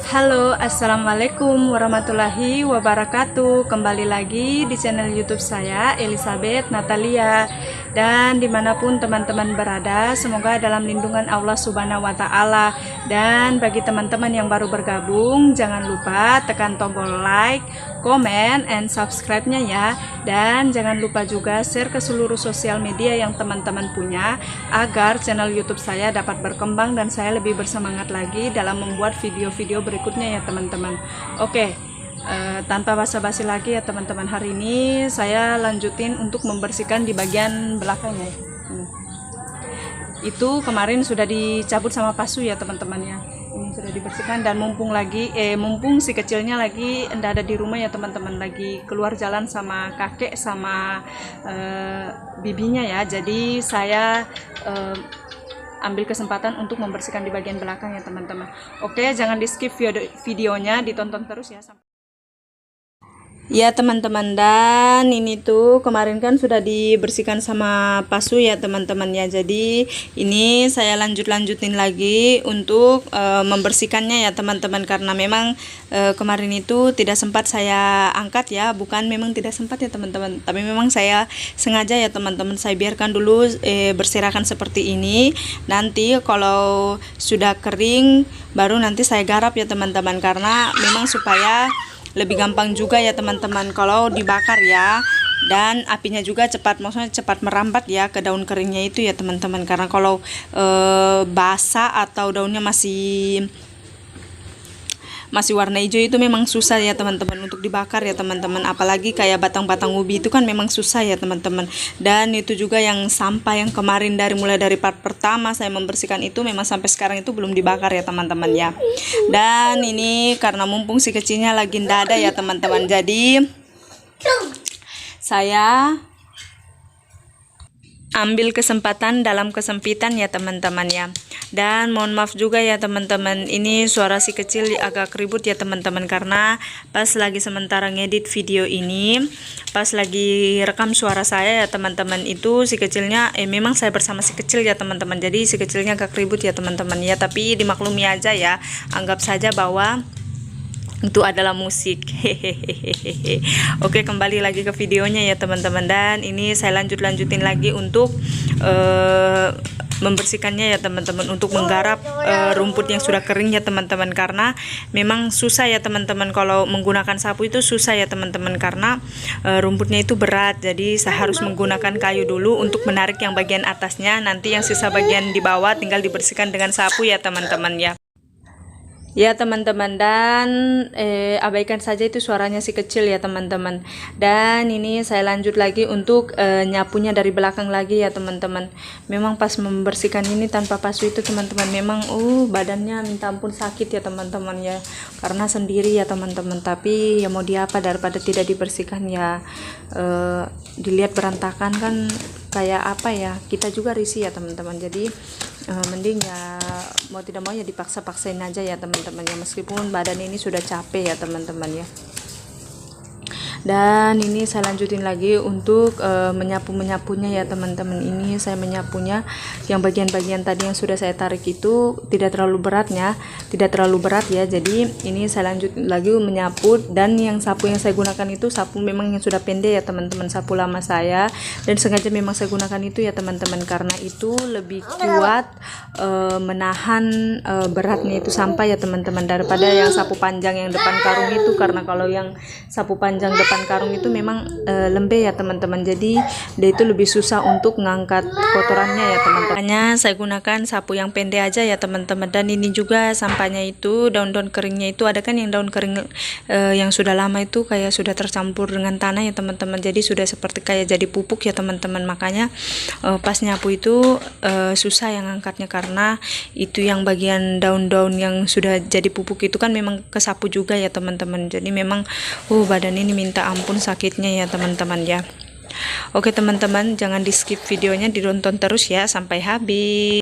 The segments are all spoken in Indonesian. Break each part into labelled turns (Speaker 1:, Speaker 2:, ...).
Speaker 1: Halo, assalamualaikum warahmatullahi wabarakatuh. Kembali lagi di channel YouTube saya, Elizabeth Natalia. Dan dimanapun teman-teman berada, semoga dalam lindungan Allah Subhanahu wa Ta'ala. Dan bagi teman-teman yang baru bergabung, jangan lupa tekan tombol like, comment, and subscribe-nya ya. Dan jangan lupa juga share ke seluruh sosial media yang teman-teman punya, agar channel YouTube saya dapat berkembang dan saya lebih bersemangat lagi dalam membuat video-video berikutnya ya teman-teman. Oke, tanpa basa-basi lagi ya teman-teman, hari ini saya lanjutin untuk membersihkan di bagian belakangnya. Itu kemarin sudah dicabut sama pasu ya teman-teman ya. Ini sudah dibersihkan dan mumpung si kecilnya lagi ndak ada di rumah ya teman-teman, lagi keluar jalan sama kakek sama bibinya ya. Jadi saya ambil kesempatan untuk membersihkan di bagian belakang ya teman-teman. Oke, jangan di skip videonya, ditonton terus ya. Ya teman-teman, dan ini tuh kemarin kan sudah dibersihkan sama pasu ya teman-teman ya. Jadi ini saya lanjutin lagi untuk membersihkannya ya teman-teman, karena memang kemarin itu tidak sempat saya angkat ya, bukan memang tidak sempat ya teman-teman, tapi memang saya sengaja ya teman-teman, saya biarkan dulu berserakan seperti ini. Nanti kalau sudah kering baru nanti saya garap ya teman-teman, karena memang supaya lebih gampang juga ya teman-teman kalau dibakar ya, dan apinya juga maksudnya cepat merambat ya ke daun keringnya itu ya teman-teman, karena kalau basah atau daunnya masih warna hijau itu memang susah ya teman-teman untuk dibakar ya teman-teman, apalagi kayak batang-batang ubi itu kan memang susah ya teman-teman. Dan itu juga yang sampah yang kemarin mulai dari part pertama saya membersihkan itu memang sampai sekarang itu belum dibakar ya teman-teman ya. Dan ini karena mumpung si kecilnya lagi ndak ada ya teman-teman, jadi saya ambil kesempatan dalam kesempitan ya teman-teman ya. Dan mohon maaf juga ya teman-teman, ini suara si kecil agak ribut ya teman-teman, karena pas lagi sementara ngedit video ini, pas lagi rekam suara saya ya teman-teman, itu si kecilnya memang saya bersama si kecil ya teman-teman, jadi si kecilnya agak ribut ya teman-teman ya, tapi dimaklumi aja ya, anggap saja bahwa itu adalah musik. Hehehe. Oke, kembali lagi ke videonya ya teman-teman, dan ini saya lanjutin lagi untuk membersihkannya ya teman-teman, untuk menggarap rumput yang sudah kering ya teman-teman, karena memang susah ya teman-teman kalau menggunakan sapu itu susah ya teman-teman, karena rumputnya itu berat, jadi saya harus menggunakan kayu dulu untuk menarik yang bagian atasnya, nanti yang sisa bagian di bawah tinggal dibersihkan dengan sapu ya teman-teman ya. Ya teman-teman, dan abaikan saja itu suaranya si kecil ya teman-teman. Dan ini saya lanjut lagi untuk nyapunya dari belakang lagi ya teman-teman. Memang pas membersihkan ini tanpa pasu itu teman-teman, memang badannya minta ampun sakit ya teman-teman ya, karena sendiri ya teman-teman. Tapi ya mau diapa, daripada tidak dibersihkan ya, dilihat berantakan kan kayak apa ya, kita juga risih ya teman-teman. Jadi mending ya mau tidak mau ya dipaksa-paksain aja ya teman-teman ya, meskipun badan ini sudah capek ya teman-teman ya. Dan ini saya lanjutin lagi untuk menyapunya ya teman-teman. Ini saya menyapunya yang bagian-bagian tadi yang sudah saya tarik itu tidak terlalu berat ya, jadi ini saya lanjut lagi menyapu. Dan yang sapu yang saya gunakan itu sapu memang yang sudah pendek ya teman-teman, sapu lama saya, dan sengaja memang saya gunakan itu ya teman-teman, karena itu lebih kuat menahan beratnya itu sampah ya teman-teman, daripada yang sapu panjang yang depan karung itu, karena kalau yang sapu panjang depan karung itu memang lembek ya teman-teman, jadi dia itu lebih susah untuk ngangkat kotorannya ya teman-teman. Makanya saya gunakan sapu yang pendek aja ya teman-teman. Dan ini juga sampahnya itu, daun-daun keringnya itu ada kan yang daun kering yang sudah lama itu kayak sudah tercampur dengan tanah ya teman-teman, jadi sudah seperti kayak jadi pupuk ya teman-teman. Makanya pas nyapu itu susah yang ngangkatnya, karena itu yang bagian daun-daun yang sudah jadi pupuk itu kan memang kesapu juga ya teman-teman, jadi memang badan ini minta ampun sakitnya ya teman-teman ya. Oke teman-teman, jangan di skip videonya, ditonton terus ya sampai habis.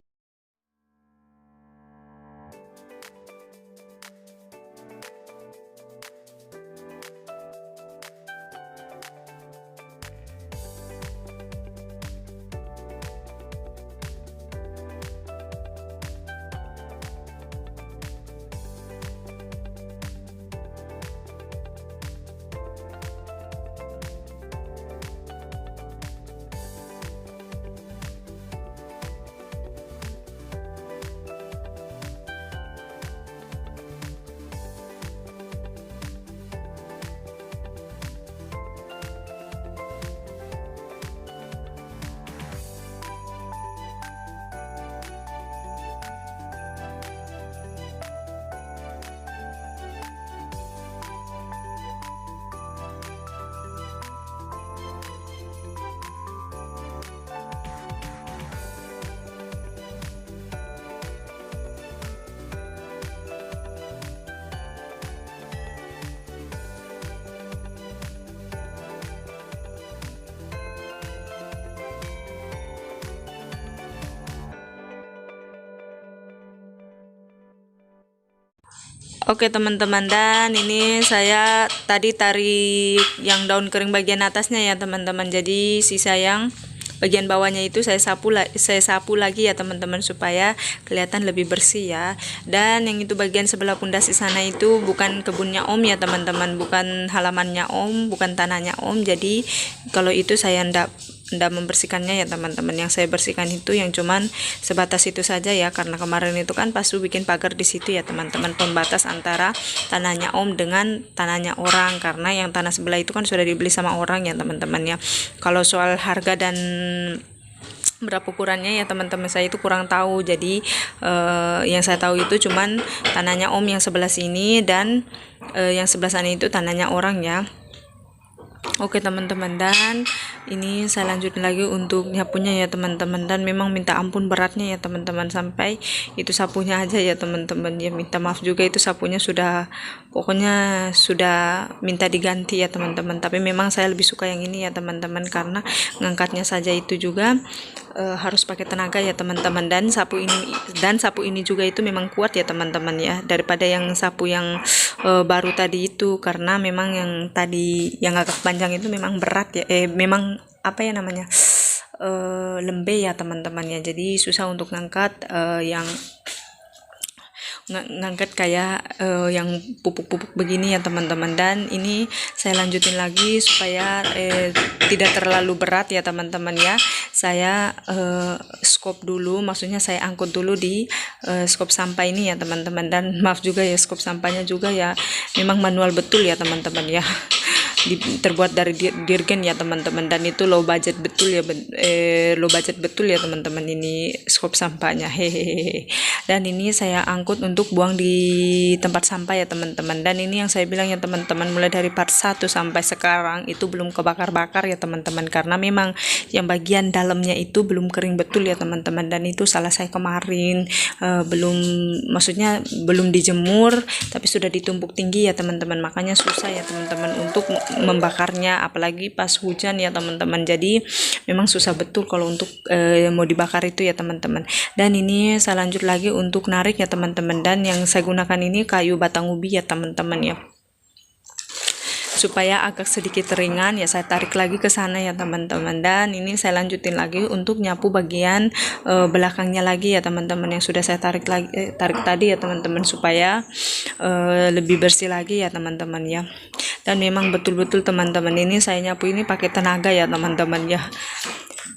Speaker 1: Oke teman-teman, dan ini saya tadi tarik yang daun kering bagian atasnya ya teman-teman. Jadi sisa yang bagian bawahnya itu saya sapu lagi ya teman-teman, supaya kelihatan lebih bersih ya. Dan yang itu bagian sebelah pundas di sana itu bukan kebunnya Om ya teman-teman, bukan halamannya Om, bukan tanahnya Om. Jadi kalau itu saya ndak membersihkannya ya teman-teman. Yang saya bersihkan itu yang cuman sebatas itu saja ya, karena kemarin itu kan pas bikin pagar di situ ya teman-teman, pembatas antara tanahnya Om dengan tanahnya orang, karena yang tanah sebelah itu kan sudah dibeli sama orang ya teman-teman ya. Kalau soal harga dan berapa ukurannya ya teman-teman, saya itu kurang tahu. Jadi yang saya tahu itu cuman tanahnya Om yang sebelah sini, dan yang sebelah sana itu tanahnya orang ya. Oke teman-teman, dan ini saya lanjutin lagi untuk nyapunya ya teman-teman. Dan memang minta ampun beratnya ya teman-teman, sampai itu sapunya aja ya teman-teman ya, minta maaf juga, itu sapunya sudah, pokoknya sudah minta diganti ya teman-teman. Tapi memang saya lebih suka yang ini ya teman-teman, karena ngangkatnya saja itu juga harus pakai tenaga ya teman-teman. Dan sapu ini juga itu memang kuat ya teman-teman ya, daripada yang sapu yang baru tadi itu, karena memang yang tadi yang agak panjang itu memang berat ya, memang apa ya namanya, lembek ya teman-teman ya. Jadi susah untuk ngangkat yang ngangkat kayak yang pupuk-pupuk begini ya teman-teman. Dan ini saya lanjutin lagi supaya tidak terlalu berat ya teman-teman ya. Saya skop dulu, maksudnya saya angkut dulu di skop sampah ini ya teman-teman. Dan maaf juga ya, skop sampahnya juga ya memang manual betul ya teman-teman ya, terbuat dari dirgen ya teman-teman, dan itu low budget betul ya, low budget betul ya teman-teman ini skop sampahnya, hehehe. Dan ini saya angkut untuk buang di tempat sampah ya teman-teman. Dan ini yang saya bilang ya teman-teman, mulai dari part 1 sampai sekarang itu belum kebakar-bakar ya teman-teman, karena memang yang bagian dalamnya itu belum kering betul ya teman-teman. Dan itu salah saya kemarin, maksudnya belum dijemur tapi sudah ditumpuk tinggi ya teman-teman, makanya susah ya teman-teman untuk membakarnya, apalagi pas hujan ya teman-teman. Jadi memang susah betul kalau untuk mau dibakar itu ya teman-teman. Dan ini saya lanjut lagi untuk narik ya teman-teman, dan yang saya gunakan ini kayu batang ubi ya teman-teman ya, supaya agak sedikit ringan ya. Saya tarik lagi ke sana ya teman-teman. Dan ini saya lanjutin lagi untuk nyapu bagian belakangnya lagi ya teman-teman, yang sudah saya tarik tadi ya teman-teman, supaya lebih bersih lagi ya teman-teman ya. Dan memang betul-betul teman-teman, ini saya nyapu ini pakai tenaga ya teman-teman ya,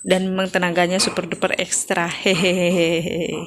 Speaker 1: dan memang tenaganya super duper ekstra, hehehe.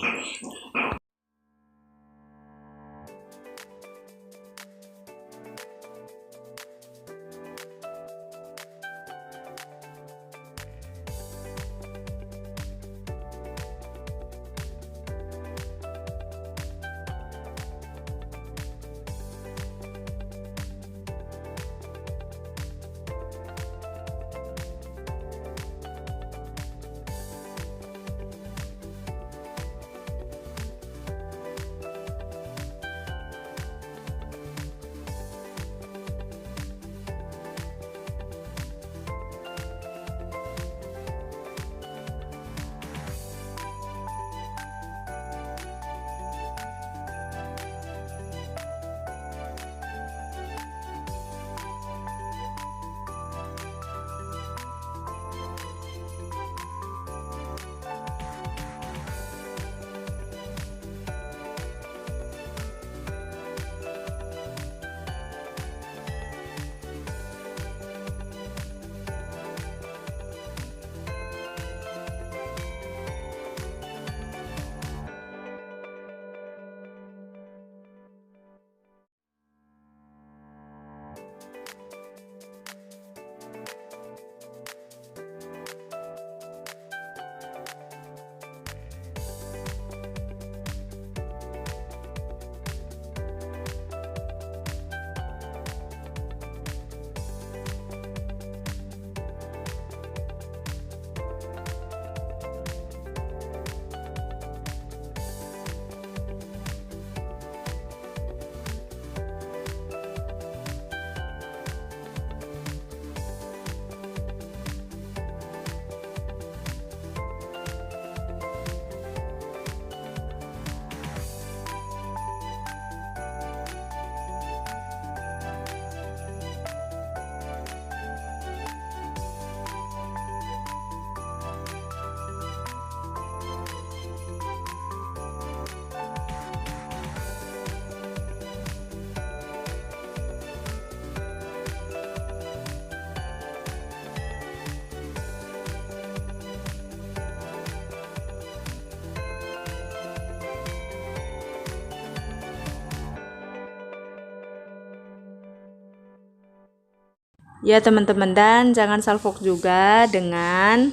Speaker 1: ya teman-teman. Dan jangan salfok juga dengan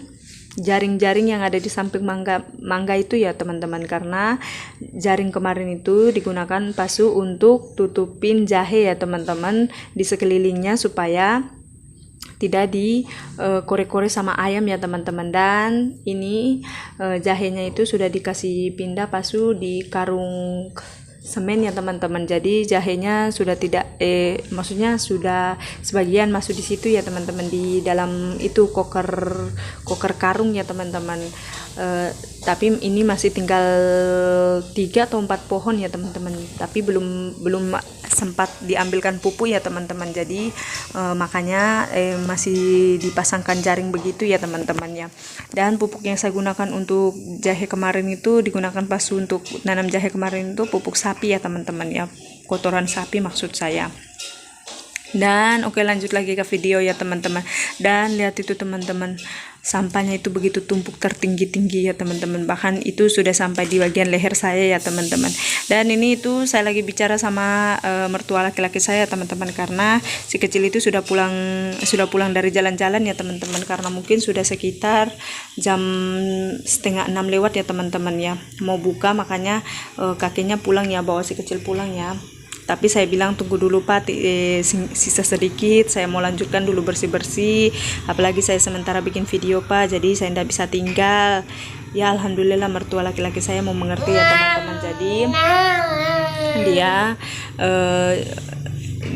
Speaker 1: jaring-jaring yang ada di samping mangga itu ya teman-teman, karena jaring kemarin itu digunakan pasu untuk tutupin jahe ya teman-teman di sekelilingnya supaya tidak dikorek-korek sama ayam ya teman-teman. Dan ini jahenya itu sudah dikasih pindah pasu di karung semen ya teman-teman, jadi jahenya sudah tidak maksudnya sudah sebagian masuk di situ ya teman-teman, di dalam itu koker karung ya teman-teman. Tapi ini masih tinggal 3 atau 4 pohon ya teman-teman, tapi belum sempat diambilkan pupuk ya teman-teman, jadi makanya masih dipasangkan jaring begitu ya teman-teman ya. Dan pupuk yang saya gunakan untuk jahe kemarin itu digunakan pasu untuk nanam jahe kemarin itu pupuk sapi ya teman-teman ya, kotoran sapi maksud saya. Dan oke, lanjut lagi ke video ya teman-teman. Dan lihat itu teman-teman, sampahnya itu begitu tumpuk tertinggi-tinggi ya teman-teman, bahkan itu sudah sampai di bagian leher saya ya teman-teman. Dan ini itu saya lagi bicara sama mertua laki-laki saya teman-teman, karena si kecil itu sudah pulang dari jalan-jalan ya teman-teman, karena mungkin sudah sekitar jam 5:30 lewat ya teman-teman ya, mau buka, makanya kakeknya pulang ya, bawa si kecil pulang ya. Tapi saya bilang tunggu dulu Pak, sisa sedikit, saya mau lanjutkan dulu bersih-bersih, apalagi saya sementara bikin video Pak, jadi saya tidak bisa tinggal. Ya alhamdulillah mertua laki-laki saya mau mengerti ya teman-teman, jadi dia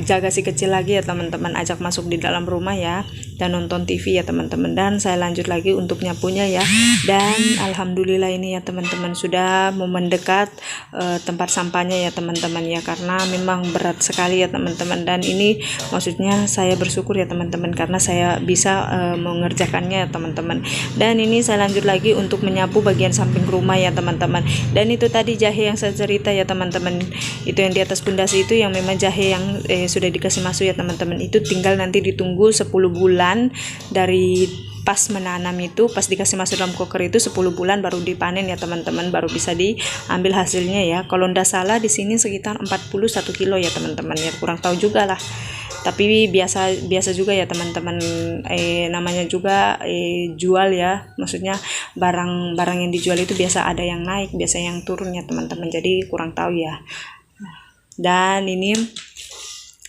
Speaker 1: jaga si kecil lagi ya teman-teman, ajak masuk di dalam rumah ya, dan nonton TV ya teman-teman. Dan saya lanjut lagi untuk nyapunya ya. Dan alhamdulillah ini ya teman-teman sudah mau mendekat tempat sampahnya ya teman-teman ya, karena memang berat sekali ya teman-teman. Dan ini maksudnya saya bersyukur ya teman-teman, karena saya bisa mengerjakannya ya teman-teman. Dan ini saya lanjut lagi untuk menyapu bagian samping rumah ya teman-teman. Dan itu tadi jahe yang saya cerita ya teman-teman, itu yang di atas pondasi itu yang memang jahe yang sudah dikasih masuk ya teman-teman, itu tinggal nanti ditunggu 10 bulan dari pas menanam itu, pas dikasih masuk dalam koker itu 10 bulan baru dipanen ya teman-teman, baru bisa diambil hasilnya ya. Kalau ndak salah di sini sekitar 41 kilo ya teman-teman ya, kurang tahu juga lah, tapi biasa juga ya teman-teman, namanya juga jual ya, maksudnya barang yang dijual itu biasa ada yang naik, biasa yang turun ya teman-teman, jadi kurang tahu ya. Dan ini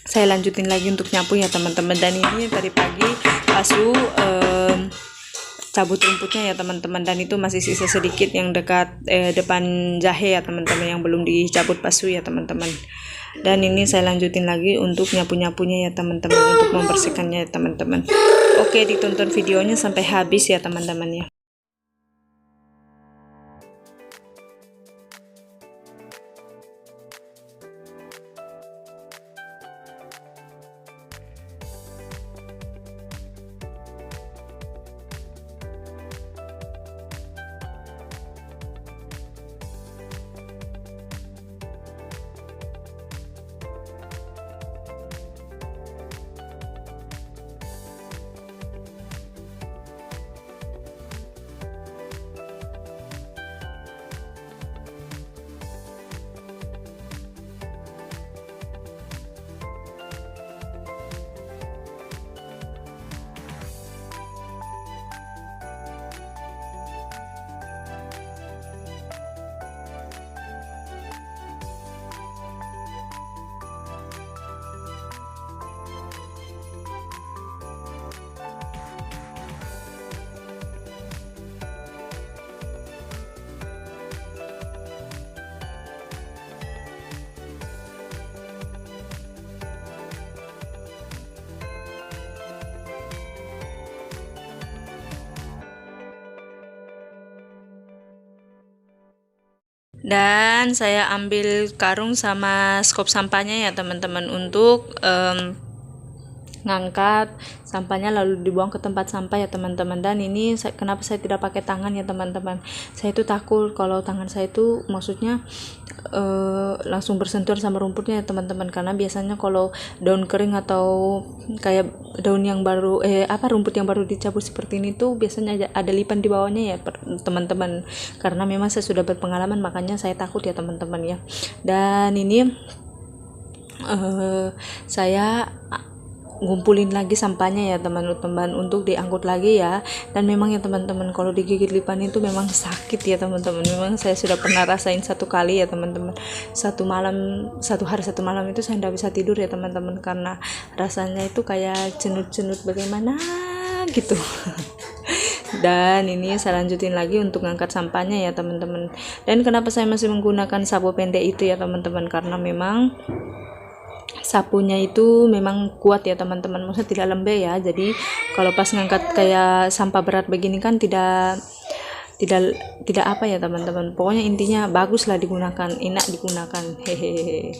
Speaker 1: saya lanjutin lagi untuk nyapu ya teman-teman. Dan ini tadi pagi pasu cabut rumputnya ya teman-teman, dan itu masih sisa sedikit yang dekat depan jahe ya teman-teman, yang belum dicabut pasu ya teman-teman. Dan ini saya lanjutin lagi untuk nyapu-nyapunya ya teman-teman, untuk membersihkannya ya teman-teman. Oke, ditonton videonya sampai habis ya teman-teman ya. Dan saya ambil karung sama skop sampahnya ya teman-teman, untuk ngangkat sampahnya lalu dibuang ke tempat sampah ya teman-teman. Dan ini kenapa saya tidak pakai tangan ya teman-teman, saya itu takut kalau tangan saya itu maksudnya langsung bersentuhan sama rumputnya ya teman-teman, karena biasanya kalau daun kering atau kayak daun yang baru rumput yang baru dicabut seperti ini tuh biasanya ada lipan di bawahnya ya teman-teman, karena memang saya sudah berpengalaman, makanya saya takut ya teman-teman ya. Dan ini saya ngumpulin lagi sampahnya ya teman-teman untuk diangkut lagi ya. Dan memang ya teman-teman, kalau digigit lipan itu memang sakit ya teman-teman. Memang saya sudah pernah rasain 1 kali ya teman-teman. Satu hari satu malam itu saya tidak bisa tidur ya teman-teman, karena rasanya itu kayak cenut-cenut bagaimana gitu. Dan ini saya lanjutin lagi untuk ngangkat sampahnya ya teman-teman. Dan kenapa saya masih menggunakan sapu pendek itu ya teman-teman, karena memang sapunya itu memang kuat ya teman-teman, maksudnya tidak lembek ya. Jadi kalau pas ngangkat kayak sampah berat begini kan tidak apa ya teman-teman, pokoknya intinya bagus lah digunakan, enak digunakan, hehehe.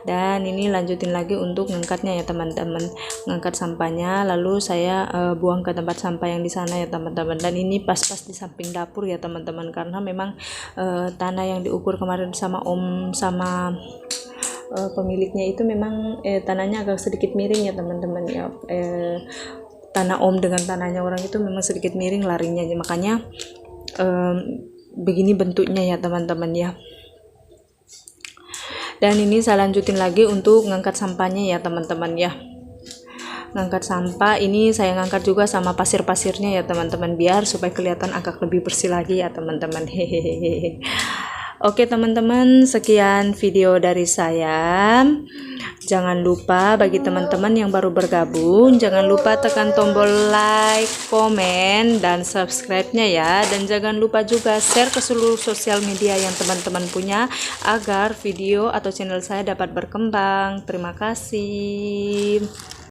Speaker 1: Dan ini lanjutin lagi untuk ngangkatnya ya teman-teman, ngangkat sampahnya lalu saya buang ke tempat sampah yang di sana ya teman-teman. Dan ini pas-pas di samping dapur ya teman-teman, karena memang tanah yang diukur kemarin sama om sama pemiliknya itu memang tanahnya agak sedikit miring ya teman-teman ya. Tanah om dengan tanahnya orang itu memang sedikit miring larinya, makanya begini bentuknya ya teman-teman ya. Dan ini saya lanjutin lagi untuk ngangkat sampahnya ya teman-teman ya. Ngangkat sampah ini saya ngangkat juga sama pasir-pasirnya ya teman-teman, biar supaya kelihatan agak lebih bersih lagi ya teman-teman, hehehe. Oke teman-teman, sekian video dari saya. Jangan lupa bagi teman-teman yang baru bergabung, jangan lupa tekan tombol like, komen, dan subscribe-nya ya. Dan jangan lupa juga share ke seluruh sosial media yang teman-teman punya, agar video atau channel saya dapat berkembang. Terima kasih.